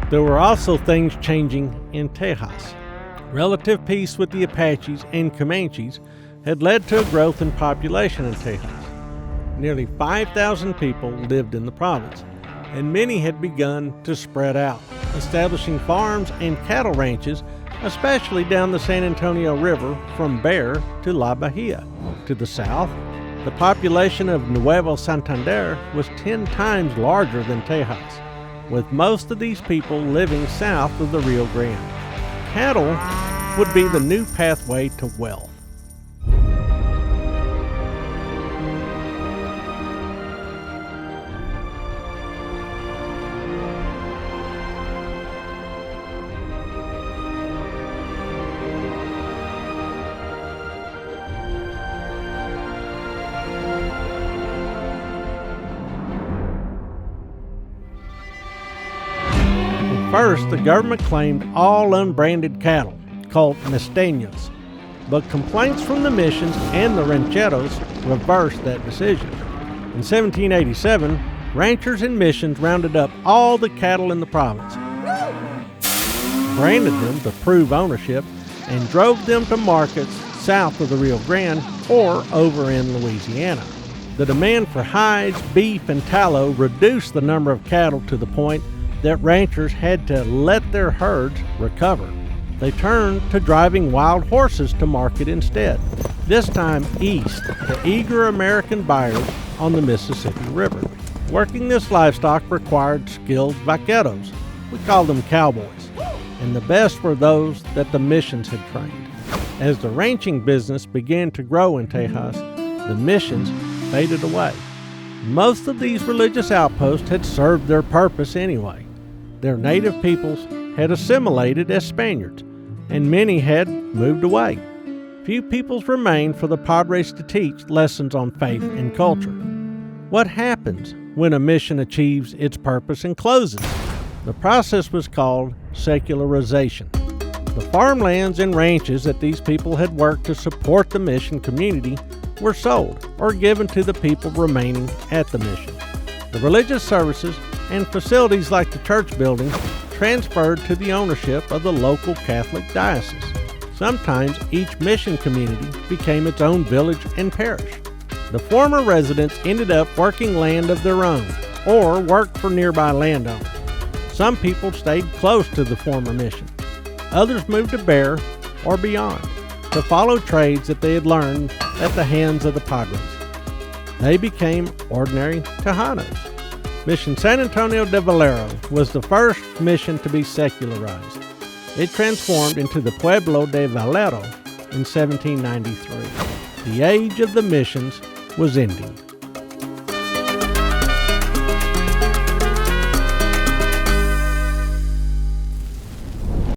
There were also things changing in Tejas. Relative peace with the Apaches and Comanches had led to a growth in population in Tejas. Nearly 5,000 people lived in the province, and many had begun to spread out, establishing farms and cattle ranches, especially down the San Antonio River from Bear to La Bahia. To the south, the population of Nuevo Santander was 10 times larger than Tejas, with most of these people living south of the Rio Grande. Cattle would be the new pathway to wealth. First, the government claimed all unbranded cattle, called mesteños, but complaints from the missions and the rancheros reversed that decision. In 1787, ranchers and missions rounded up all the cattle in the province, branded them to prove ownership, and drove them to markets south of the Rio Grande or over in Louisiana. The demand for hides, beef, and tallow reduced the number of cattle to the point that ranchers had to let their herds recover. They turned to driving wild horses to market instead, this time east to eager American buyers on the Mississippi River. Working this livestock required skilled vaqueros. We called them cowboys, and the best were those that the missions had trained. As the ranching business began to grow in Tejas, the missions faded away. Most of these religious outposts had served their purpose anyway. Their native peoples had assimilated as Spaniards, and many had moved away. Few peoples remained for the Padres to teach lessons on faith and culture. What happens when a mission achieves its purpose and closes? The process was called secularization. The farmlands and ranches that these people had worked to support the mission community were sold or given to the people remaining at the mission. The religious services and facilities like the church buildings transferred to the ownership of the local Catholic diocese. Sometimes each mission community became its own village and parish. The former residents ended up working land of their own or worked for nearby landowners. Some people stayed close to the former mission. Others moved to Bear or beyond to follow trades that they had learned at the hands of the Padres. They became ordinary Tejanos. Mission San Antonio de Valero was the first mission to be secularized. It transformed into the Pueblo de Valero in 1793. The age of the missions was ending.